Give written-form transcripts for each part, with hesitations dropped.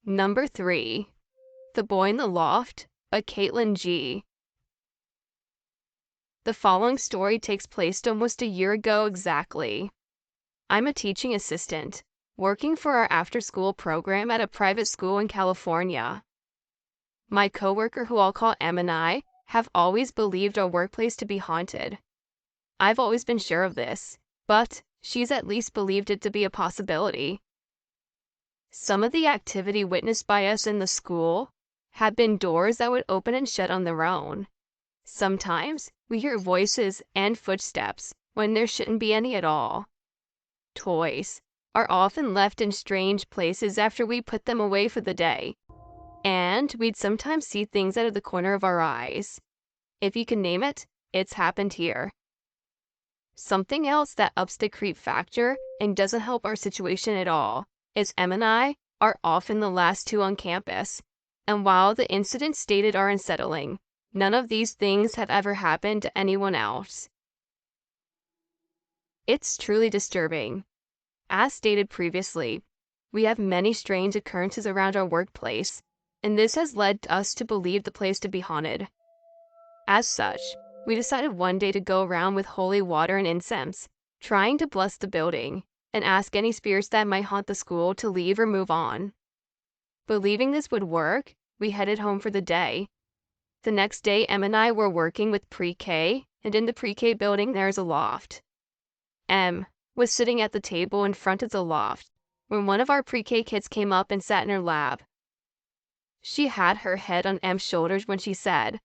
Number 3. The Boy in the Loft by Caitlin G. The following story takes place almost a year ago exactly. I'm a teaching assistant, working for our after-school program at a private school in California. My coworker, who I'll call Em, and I have always believed our workplace to be haunted. I've always been sure of this, but she's at least believed it to be a possibility. Some of the activity witnessed by us in the school had been doors that would open and shut on their own. Sometimes we hear voices and footsteps when there shouldn't be any at all. Toys are often left in strange places after we put them away for the day, and we'd sometimes see things out of the corner of our eyes. If you can name it, it's happened here. Something else that ups the creep factor and doesn't help our situation at all is Em and I are often the last two on campus, and while the incidents stated are unsettling, none of these things have ever happened to anyone else. It's truly disturbing. As stated previously, we have many strange occurrences around our workplace, and this has led us to believe the place to be haunted. As such, we decided one day to go around with holy water and incense, trying to bless the building, and ask any spirits that might haunt the school to leave or move on. Believing this would work, we headed home for the day. The next day, Em and I were working with pre-K, and in the pre-K building there's a loft. Em was sitting at the table in front of the loft when one of our pre-K kids came up and sat in her lap. She had her head on Em's shoulders when she said,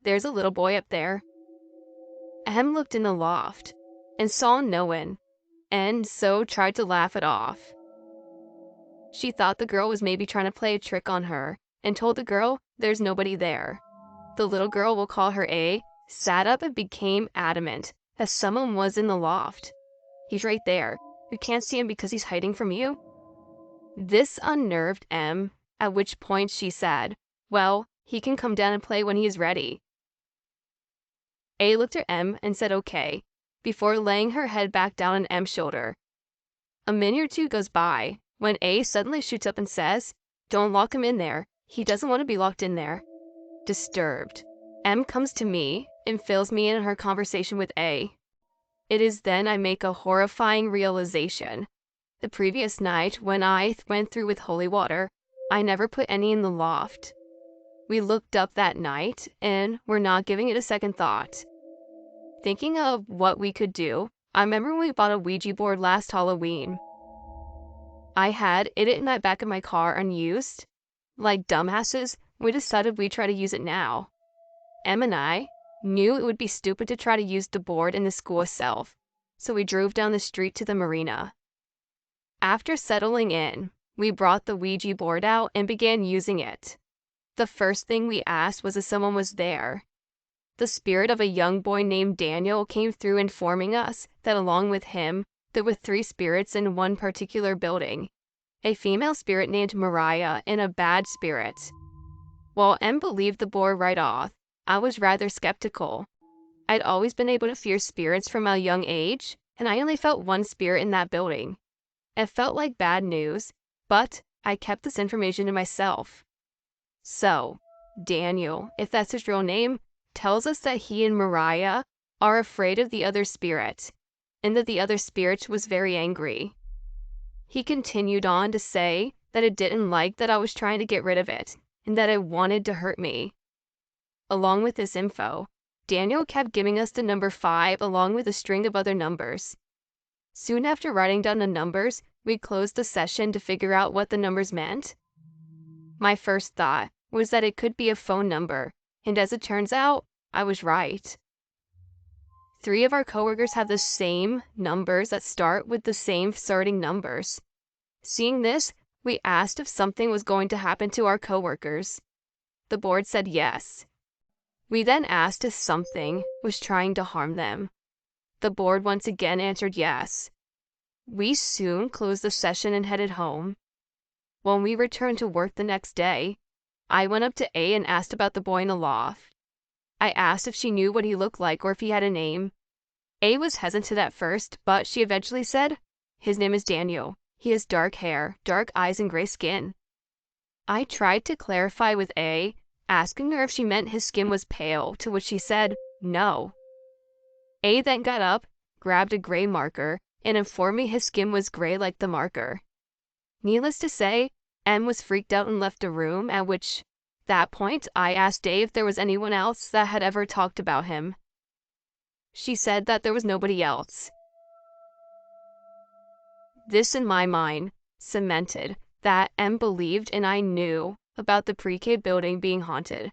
"There's a little boy up there." Em looked in the loft and saw no one, and so tried to laugh it off. She thought the girl was maybe trying to play a trick on her and told the girl there's nobody there. The little girl, we'll call her A, sat up and became adamant that someone was in the loft. "He's right there. You can't see him because he's hiding from you." This unnerved Em, at which point she said, "Well, he can come down and play when he is ready." A looked at Em and said okay, before laying her head back down on Em's shoulder. A minute or two goes by, when A suddenly shoots up and says, "Don't lock him in there. He doesn't want to be locked in there." Disturbed, Em comes to me and fills me in on her conversation with A. It is then I make a horrifying realization. The previous night, when I went through with holy water, I never put any in the loft. We looked up that night and were not giving it a second thought. Thinking of what we could do, I remember when we bought a ouija board last Halloween. I had it in the back of my car unused. Like dumbasses, we decided we'd try to use it now. Em and I knew it would be stupid to try to use the board in the school itself, so we drove down the street to the marina. After settling in, we brought the ouija board out and began using it. The first thing we asked was if someone was there. The spirit of a young boy named Daniel came through, informing us that along with him, there were 3 spirits in one particular building, a female spirit named Mariah and a bad spirit. While Em believed the board right off, I was rather skeptical. I'd always been able to fear spirits from a young age, and I only felt one spirit in that building. It felt like bad news, but I kept this information to myself. So, Daniel, if that's his real name, tells us that he and Mariah are afraid of the other spirit, and that the other spirit was very angry. He continued on to say that it didn't like that I was trying to get rid of it, and that it wanted to hurt me. Along with this info, Daniel kept giving us the number 5 along with a string of other numbers. Soon after writing down the numbers, we closed the session to figure out what the numbers meant. My first thought was that it could be a phone number, and as it turns out, I was right. 3 of our coworkers have the same numbers that start with the same starting numbers. Seeing this, we asked if something was going to happen to our coworkers. The board said yes. We then asked if something was trying to harm them. The board once again answered yes. We soon closed the session and headed home. When we returned to work the next day, I went up to A and asked about the boy in the loft. I asked if she knew what he looked like or if he had a name. A was hesitant at first, but she eventually said, "His name is Daniel. He has dark hair, dark eyes, and gray skin." I tried to clarify with A, asking her if she meant his skin was pale, to which she said no. A then got up, grabbed a gray marker, and informed me his skin was gray like the marker. Needless to say, M was freaked out and left the room, at that point I asked Dave if there was anyone else that had ever talked about him. She said that there was nobody else. This, in my mind, cemented that M believed and I knew about the pre-K building being haunted.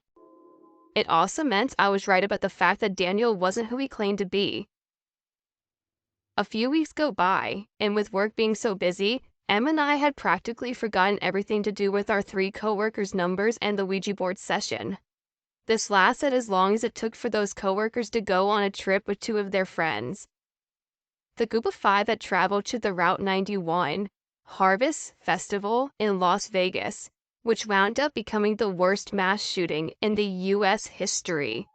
It also meant I was right about the fact that Daniel wasn't who he claimed to be. A few weeks go by, and with work being so busy, Em and I had practically forgotten everything to do with our 3 coworkers' numbers and the Ouija board session. This lasted as long as it took for those coworkers to go on a trip with 2 of their friends. The group of 5 had traveled to the Route 91 Harvest Festival in Las Vegas, which wound up becoming the worst mass shooting in the U.S. history.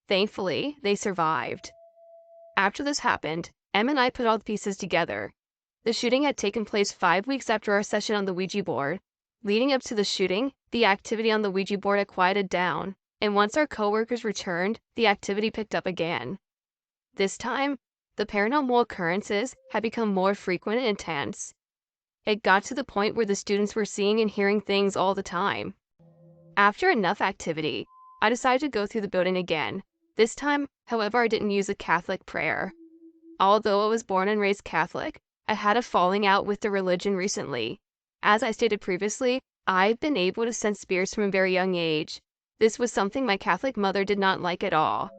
Thankfully, they survived. After this happened, Em and I put all the pieces together. The shooting had taken place 5 weeks after our session on the Ouija board. Leading up to the shooting, the activity on the Ouija board had quieted down, and once our coworkers returned, the activity picked up again. This time, the paranormal occurrences had become more frequent and intense. It got to the point where the students were seeing and hearing things all the time. After enough activity, I decided to go through the building again. This time, however, I didn't use a Catholic prayer. Although I was born and raised Catholic, I had a falling out with the religion recently. As I stated previously, I've been able to sense spirits from a very young age. This was something my Catholic mother did not like at all.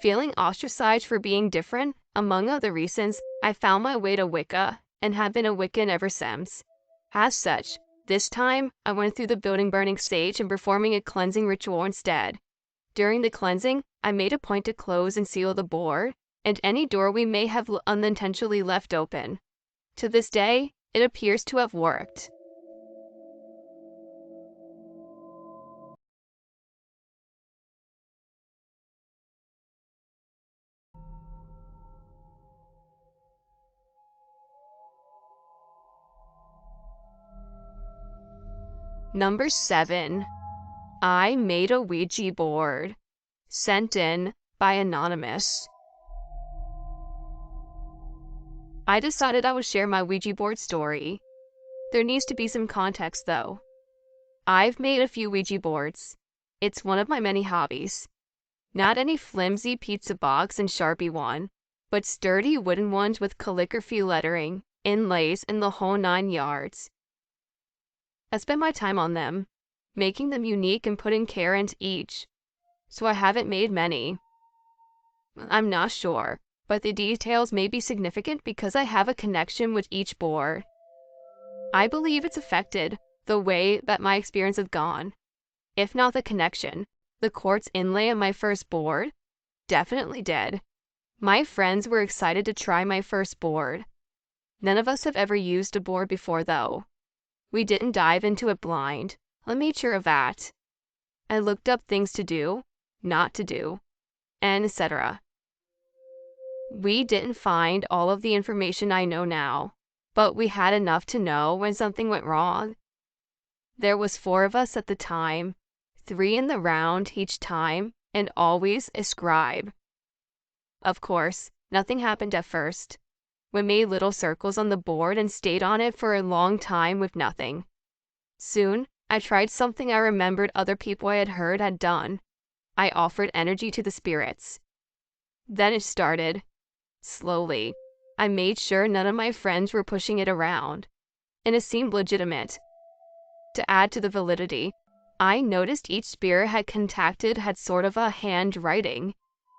Feeling ostracized for being different, among other reasons, I found my way to Wicca and have been a Wiccan ever since. As such, this time, I went through the building burning stage and performing a cleansing ritual instead. During the cleansing, I made a point to close and seal the board, and any door we may have unintentionally left open. To this day, it appears to have worked. Number 7. I made a Ouija board. Sent in by Anonymous. I decided I would share my Ouija board story. There needs to be some context though. I've made a few Ouija boards. It's one of my many hobbies. Not any flimsy pizza box and Sharpie one, but sturdy wooden ones with calligraphy lettering, inlays, and the whole 9 yards. I spent my time on them, making them unique and putting care into each, so I haven't made many. I'm not sure, but the details may be significant because I have a connection with each board. I believe it's affected the way that my experience has gone. If not the connection, the quartz inlay on my first board definitely did. My friends were excited to try my first board. None of us have ever used a board before though. We didn't dive into it blind. I made sure of that. I looked up things to do, not to do, and etc. We didn't find all of the information I know now, but we had enough to know when something went wrong. There was 4 of us at the time, 3 in the round each time, and always a scribe. Of course, nothing happened at first. We made little circles on the board and stayed on it for a long time with nothing. Soon, I tried something I remembered other people I had heard had done. I offered energy to the spirits. Then it started. Slowly, I made sure none of my friends were pushing it around, and it seemed legitimate. To add to the validity, I noticed each spirit had sort of a handwriting,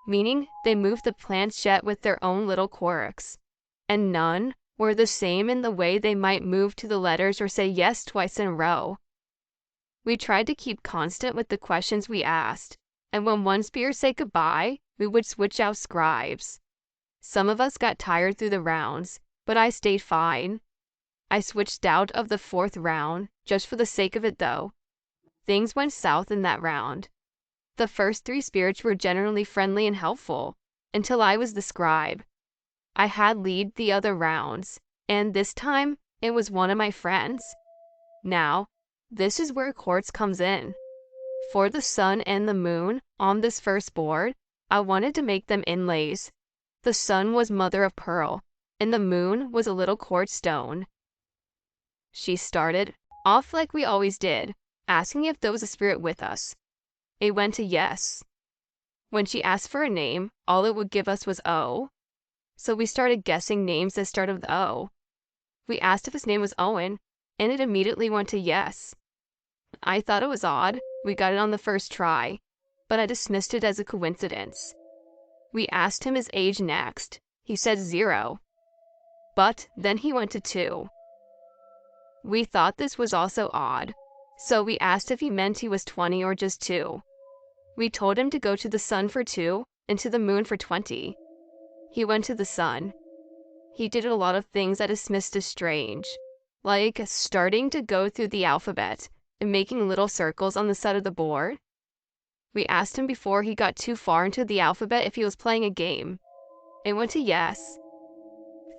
meaning they moved the planchette with their own little quirks, and none were the same in the way they might move to the letters or say yes twice in a row. We tried to keep constant with the questions we asked, and when one spirit said goodbye, we would switch out scribes. Some of us got tired through the rounds, but I stayed fine. I switched out of the 4th round, just for the sake of it though. Things went south in that round. The first 3 spirits were generally friendly and helpful, until I was the scribe. I had lead the other rounds, and this time, it was one of my friends. Now, This is where quartz comes in. For the sun and the moon on this first board, I wanted to make them inlays. The sun was mother of pearl, and the moon was a little quartz stone. She started off like we always did, asking if there was a spirit with us. It went to yes. When she asked for a name, all it would give us was O. So we started guessing names that started with O. We asked if his name was Owen, and it immediately went to yes. I thought it was odd. We got it on the first try, but I dismissed it as a coincidence. We asked him his age next. He said 0. But then he went to 2. We thought this was also odd, so we asked if he meant he was 20 or just 2. We told him to go to the sun for 2 and to the moon for 20. He went to the sun. He did a lot of things I dismissed as strange, like starting to go through the alphabet and making little circles on the side of the board. We asked him before he got too far into the alphabet if he was playing a game. It went to yes.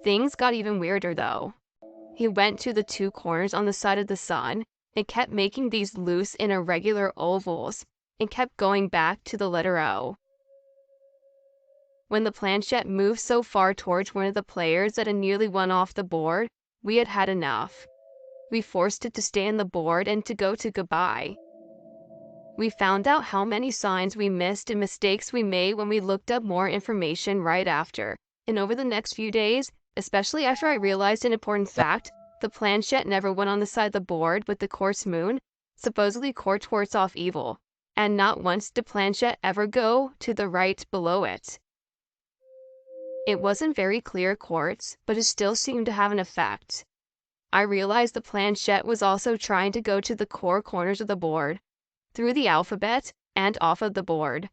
Things got even weirder though. He went to the 2 corners on the side of the sun and kept making these loose and irregular ovals and kept going back to the letter O. When the planchette moved so far towards one of the players that it nearly went off the board, we had had enough. We forced it to stay on the board and to go to goodbye. We found out how many signs we missed and mistakes we made when we looked up more information right after. And over the next few days, especially after I realized an important fact, the planchette never went on the side of the board with the quartz moon, supposedly quartz warts off evil, and not once did planchette ever go to the right below it. It wasn't very clear quartz, but it still seemed to have an effect. I realized the planchette was also trying to go to the core corners of the board, through the alphabet, and off of the board,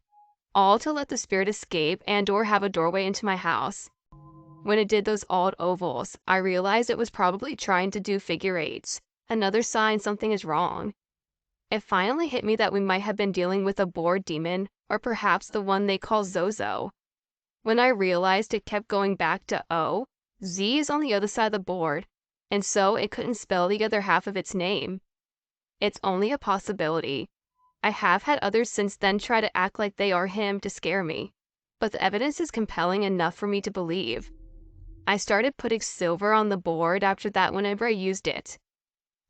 all to let the spirit escape and or have a doorway into my house. When it did those odd ovals, I realized it was probably trying to do figure eights, another sign something is wrong. It finally hit me that we might have been dealing with a board demon, or perhaps the one they call Zozo. When I realized it kept going back to O, Z is on the other side of the board, and so it couldn't spell the other half of its name. It's only a possibility. I have had others since then try to act like they are him to scare me, but the evidence is compelling enough for me to believe. I started putting silver on the board after that whenever I used it.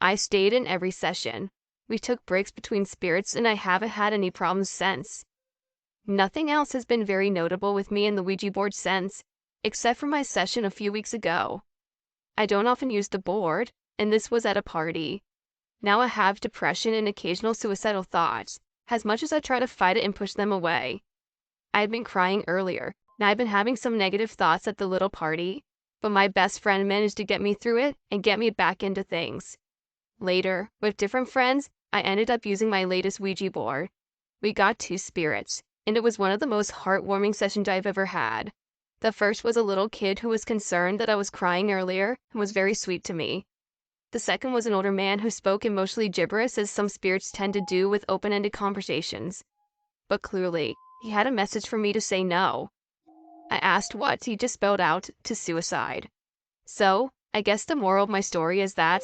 I stayed in every session. We took breaks between spirits and I haven't had any problems since. Nothing else has been very notable with me in the Ouija board since, except for my session a few weeks ago. I don't often use the board, and this was at a party. Now I have depression and occasional suicidal thoughts, as much as I try to fight it and push them away. I had been crying earlier, and I've been having some negative thoughts at the little party, but my best friend managed to get me through it and get me back into things. Later, with different friends, I ended up using my latest Ouija board. We got 2 spirits, and it was one of the most heartwarming sessions I've ever had. The first was a little kid who was concerned that I was crying earlier and was very sweet to me. The second was an older man who spoke in mostly gibberish, as some spirits tend to do with open-ended conversations. But clearly, he had a message for me to say no. I asked what, he just spelled out to suicide. So, I guess the moral of my story is that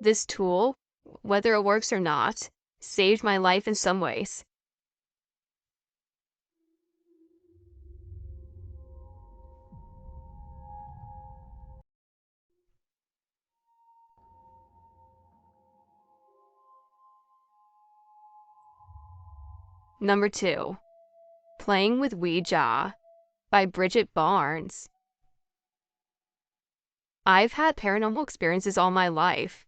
this tool, whether it works or not, saved my life in some ways. Number 2. Playing with Ouija by Bridget Barnes. I've had paranormal experiences all my life.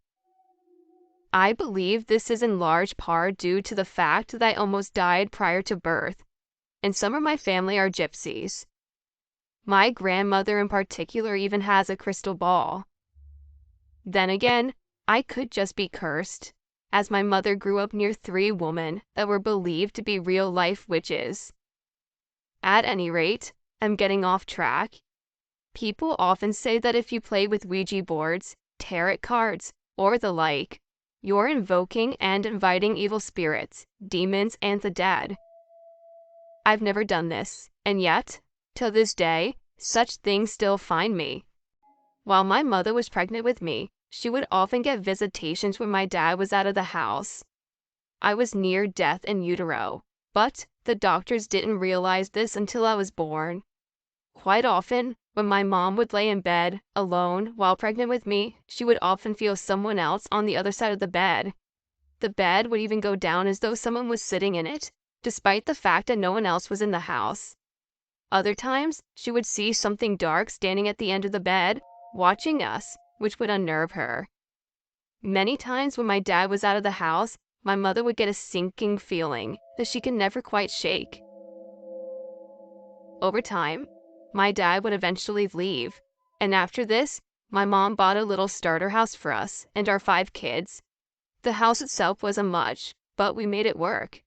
I believe this is in large part due to the fact that I almost died prior to birth, and some of my family are gypsies. My grandmother in particular even has a crystal ball. Then again, I could just be cursed, as my mother grew up near 3 women that were believed to be real-life witches. At any rate, I'm getting off track. People often say that if you play with Ouija boards, tarot cards, or the like, you're invoking and inviting evil spirits, demons, and the dead. I've never done this, and yet, till this day, such things still find me. While my mother was pregnant with me, She would often get visitations when my dad was out of the house. I was near death in utero, but the doctors didn't realize this until I was born. Quite often, when my mom would lay in bed, alone, while pregnant with me, she would often feel someone else on the other side of the bed. The bed would even go down as though someone was sitting in it, despite the fact that no one else was in the house. Other times, she would see something dark standing at the end of the bed, watching us, which would unnerve her. Many times when my dad was out of the house, my mother would get a sinking feeling that she could never quite shake. Over time, my dad would eventually leave, and after this, my mom bought a little starter house for us and our 5 kids. The house itself wasn't much, but we made it work.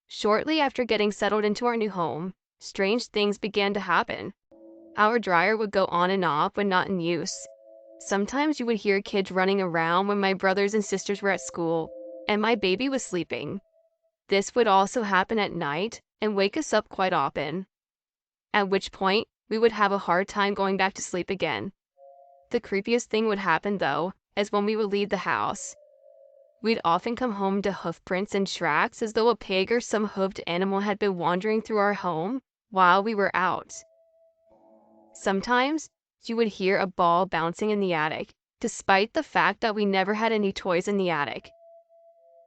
Shortly after getting settled into our new home, strange things began to happen. Our dryer would go on and off when not in use. Sometimes you would hear kids running around when my brothers and sisters were at school, and my baby was sleeping. This would also happen at night and wake us up quite often, at which point we would have a hard time going back to sleep again. The creepiest thing would happen, though, is when we would leave the house. We'd often come home to hoof prints and tracks as though a pig or some hoofed animal had been wandering through our home while we were out. Sometimes you would hear a ball bouncing in the attic, despite the fact that we never had any toys in the attic.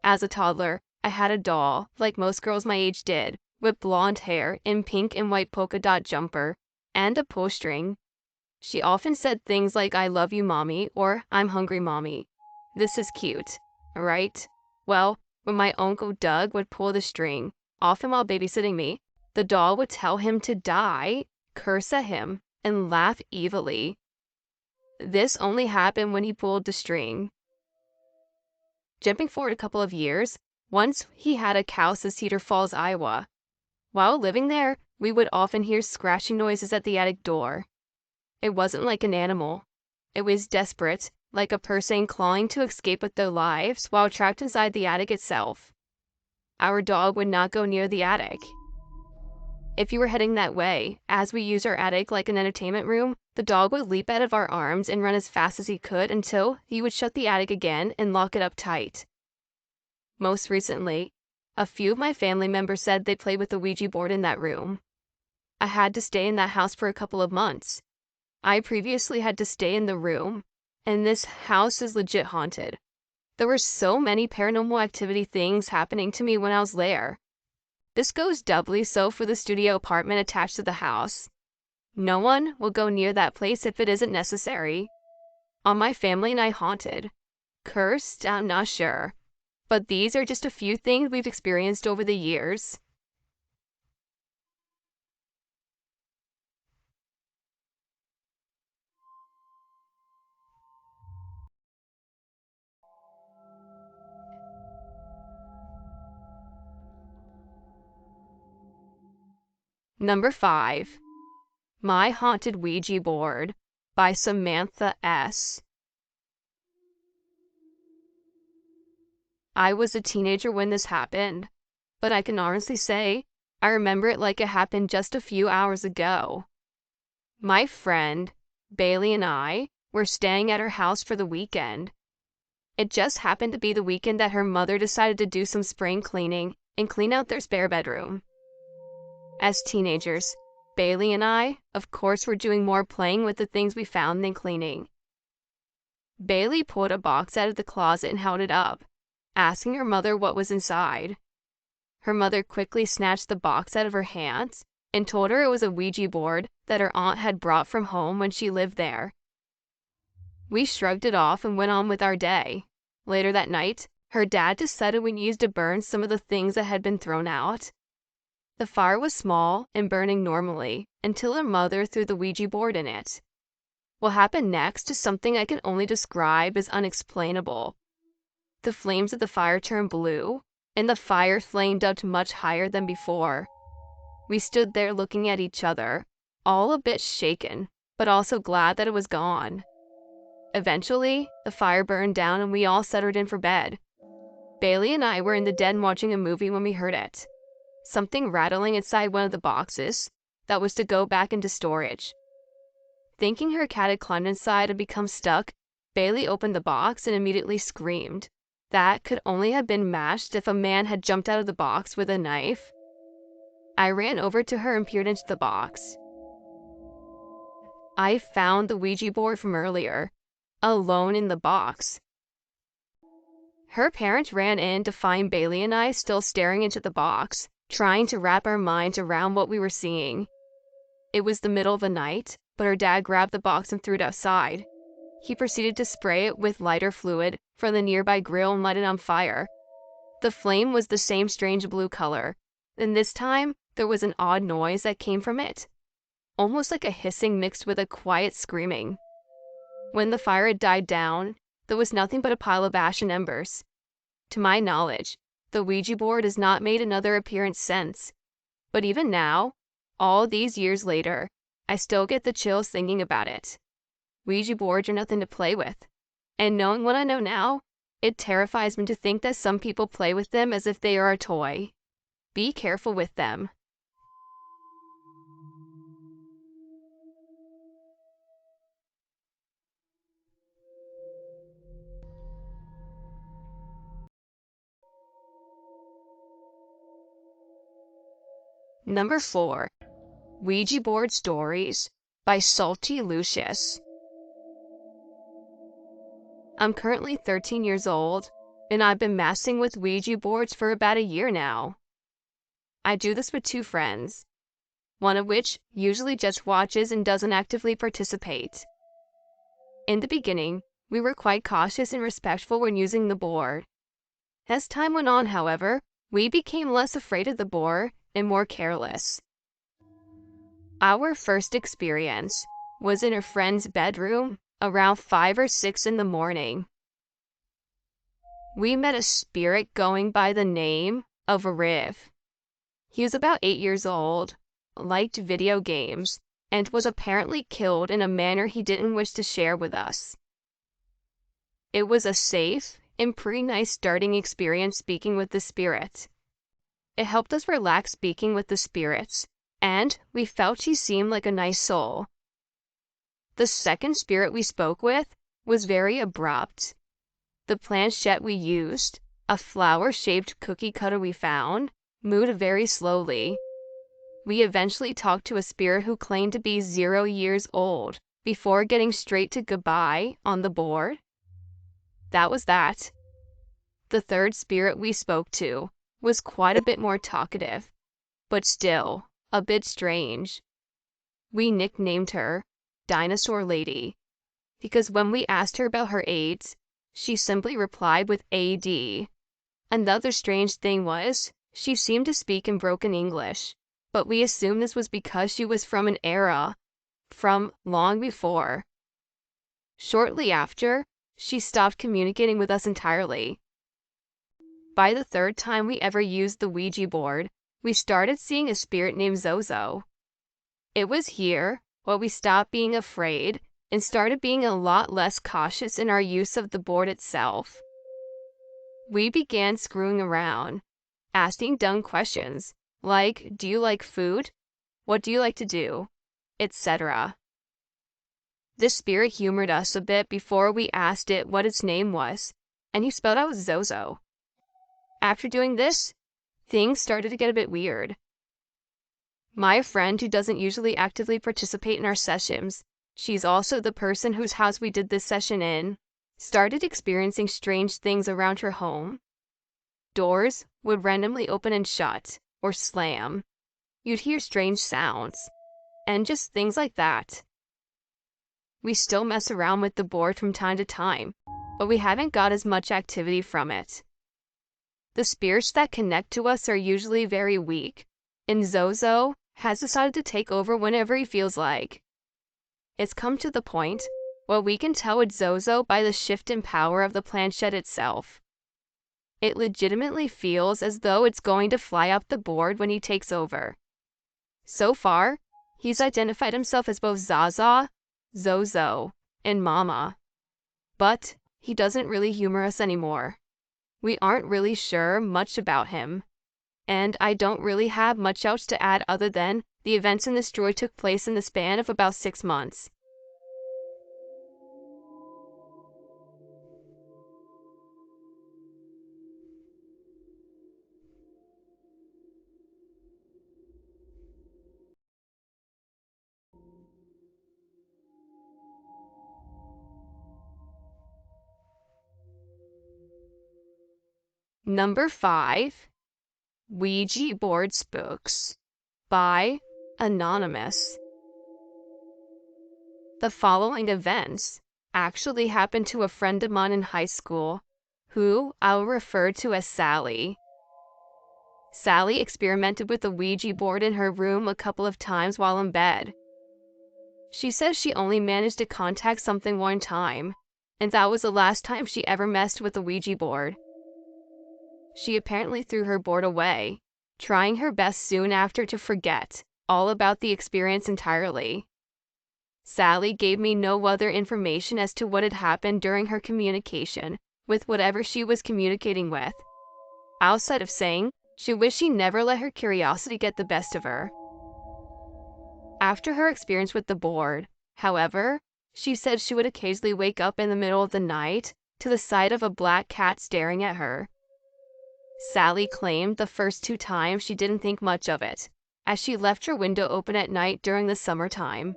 As a toddler, I had a doll, like most girls my age did, with blonde hair in pink and white polka dot jumper, and a pull string. She often said things like, "I love you, mommy," or "I'm hungry, mommy." This is cute, right? Well, when my uncle Doug would pull the string, often while babysitting me, the doll would tell him to die, curse at him, and laugh evilly. This only happened when he pulled the string. Jumping forward a couple of years, once he had a house in Cedar Falls, Iowa. While living there, we would often hear scratching noises at the attic door. It wasn't like an animal. It was desperate, like a person clawing to escape with their lives while trapped inside the attic itself. Our dog would not go near the attic. If you were heading that way, as we used our attic like an entertainment room, the dog would leap out of our arms and run as fast as he could until he would shut the attic again and lock it up tight. Most recently, a few of my family members said they played with the Ouija board in that room. I had to stay in that house for a couple of months. I previously had to stay in the room, and this house is legit haunted. There were so many paranormal activity things happening to me when I was there. This goes doubly so for the studio apartment attached to the house. No one will go near that place if it isn't necessary. Are my family and I haunted? Cursed? I'm not sure. But these are just a few things we've experienced over the years. Number 5. My Haunted Ouija Board by Samantha S. I was a teenager when this happened, but I can honestly say I remember it like it happened just a few hours ago. My friend, Bailey, and I were staying at her house for the weekend. It just happened to be the weekend that her mother decided to do some spring cleaning and clean out their spare bedroom. As teenagers, Bailey and I, of course, were doing more playing with the things we found than cleaning. Bailey pulled a box out of the closet and held it up, asking her mother what was inside. Her mother quickly snatched the box out of her hands and told her it was a Ouija board that her aunt had brought from home when she lived there. We shrugged it off and went on with our day. Later that night, her dad decided we needed to burn some of the things that had been thrown out. The fire was small and burning normally until her mother threw the Ouija board in it. What happened next is something I can only describe as unexplainable. The flames of the fire turned blue, and the fire flamed up much higher than before. We stood there looking at each other, all a bit shaken, but also glad that it was gone. Eventually, the fire burned down and we all settled in for bed. Bailey and I were in the den watching a movie when we heard it. Something rattling inside one of the boxes that was to go back into storage. Thinking her cat had climbed inside and become stuck, Bailey opened the box and immediately screamed. That could only have been matched if a man had jumped out of the box with a knife. I ran over to her and peered into the box. I found the Ouija board from earlier, alone in the box. Her parents ran in to find Bailey and I still staring into the box, trying to wrap our minds around what we were seeing. It was the middle of the night, but her dad grabbed the box and threw it outside. He proceeded to spray it with lighter fluid from the nearby grill and light it on fire. The flame was the same strange blue color, and this time there was an odd noise that came from it, almost like a hissing mixed with a quiet screaming. When the fire had died down, there was nothing but a pile of ash and embers. To my knowledge, the Ouija board has not made another appearance since, but even now, all these years later, I still get the chills thinking about it. Ouija boards are nothing to play with, and knowing what I know now, it terrifies me to think that some people play with them as if they are a toy. Be careful with them. Number 4. Ouija Board Stories by Salty Lucius. I'm currently 13 years old, and I've been messing with Ouija boards for about a year now. I do this with 2 friends, one of which usually just watches and doesn't actively participate. In the beginning, we were quite cautious and respectful when using the board. As time went on, however, we became less afraid of the board and more careless. Our first experience was in a friend's bedroom around 5 or 6 in the morning. We met a spirit going by the name of Riv. He was about 8 years old, liked video games, and was apparently killed in a manner he didn't wish to share with us. It was a safe and pretty nice starting experience speaking with the spirit. It helped us relax speaking with the spirits, and we felt she seemed like a nice soul. The second spirit we spoke with was very abrupt. The planchette we used, a flower-shaped cookie cutter we found, moved very slowly. We eventually talked to a spirit who claimed to be 0 years old before getting straight to goodbye on the board. That was that. The third spirit we spoke to was quite a bit more talkative, but still a bit strange. We nicknamed her Dinosaur Lady because when we asked her about her age, she simply replied with AD. Another strange thing was, she seemed to speak in broken English, but we assumed this was because she was from an era from long before. Shortly after, she stopped communicating with us entirely. By the third time we ever used the Ouija board, we started seeing a spirit named Zozo. It was here where we stopped being afraid and started being a lot less cautious in our use of the board itself. We began screwing around, asking dumb questions like, do you like food? What do you like to do? Etc. This spirit humored us a bit before we asked it what its name was, and he spelled out Zozo. After doing this, things started to get a bit weird. My friend, who doesn't usually actively participate in our sessions, she's also the person whose house we did this session in, started experiencing strange things around her home. Doors would randomly open and shut, or slam. You'd hear strange sounds, and just things like that. We still mess around with the board from time to time, but we haven't got as much activity from it. The spirits that connect to us are usually very weak, and Zozo has decided to take over whenever he feels like. It's come to the point where we can tell it's Zozo by the shift in power of the planchette itself. It legitimately feels as though it's going to fly up the board when he takes over. So far, he's identified himself as both Zaza, Zozo, and Mama. But he doesn't really humor us anymore. We aren't really sure much about him, and I don't really have much else to add other than the events in this story took place in the span of about 6 months. Number 5. Ouija Board Spooks by Anonymous. The following events actually happened to a friend of mine in high school, who I will refer to as Sally. Sally experimented with the Ouija board in her room a couple of times while in bed. She says she only managed to contact something one time, and that was the last time she ever messed with the Ouija board. She apparently threw her board away, trying her best soon after to forget all about the experience entirely. Sally gave me no other information as to what had happened during her communication with whatever she was communicating with, outside of saying she wished she never let her curiosity get the best of her. After her experience with the board, however, she said she would occasionally wake up in the middle of the night to the sight of a black cat staring at her. Sally claimed the first 2 times she didn't think much of it, as she left her window open at night during the summertime.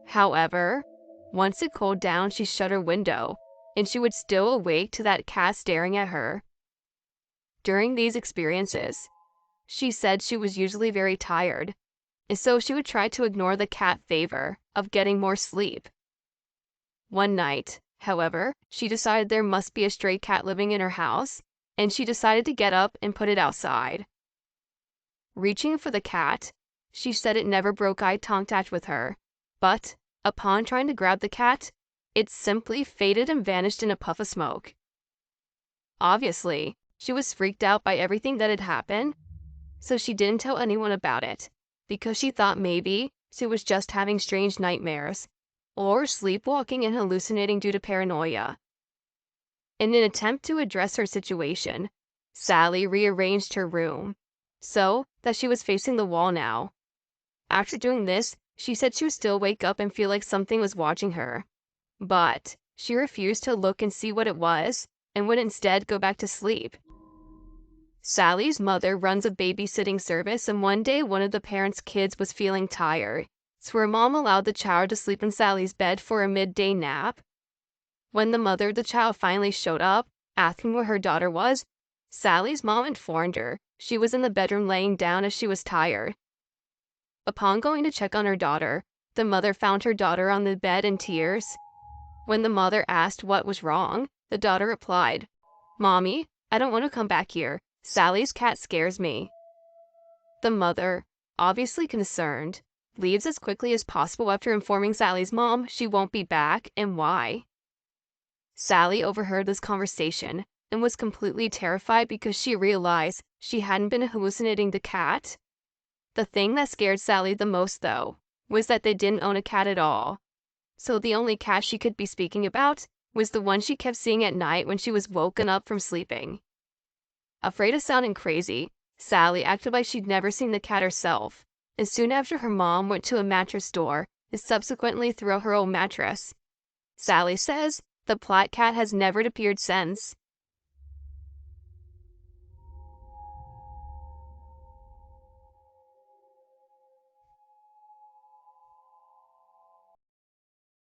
However, once it cooled down, she shut her window, and she would still awake to that cat staring at her. During these experiences, she said she was usually very tired, and so she would try to ignore the cat favor of getting more sleep. One night, however, she decided there must be a stray cat living in her house, and she decided to get up and put it outside. Reaching for the cat, she said it never broke eye contact with her, but upon trying to grab the cat, it simply faded and vanished in a puff of smoke. Obviously, she was freaked out by everything that had happened, so she didn't tell anyone about it, because she thought maybe she was just having strange nightmares, or sleepwalking and hallucinating due to paranoia. In an attempt to address her situation, Sally rearranged her room, so that she was facing the wall now. After doing this, she said she would still wake up and feel like something was watching her, but she refused to look and see what it was, and would instead go back to sleep. Sally's mother runs a babysitting service, and one day one of the parents' kids was feeling tired, so her mom allowed the child to sleep in Sally's bed for a midday nap. When the mother of the child finally showed up, asking where her daughter was, Sally's mom informed her she was in the bedroom laying down as she was tired. Upon going to check on her daughter, the mother found her daughter on the bed in tears. When the mother asked what was wrong, the daughter replied, "Mommy, I don't want to come back here. Sally's cat scares me." The mother, obviously concerned, leaves as quickly as possible after informing Sally's mom she won't be back and why. Sally overheard this conversation and was completely terrified because she realized she hadn't been hallucinating the cat. The thing that scared Sally the most, though, was that they didn't own a cat at all. So the only cat she could be speaking about was the one she kept seeing at night when she was woken up from sleeping. Afraid of sounding crazy, Sally acted like she'd never seen the cat herself, and soon after her mom went to a mattress store and subsequently threw out her old mattress. Sally says the black cat has never appeared since.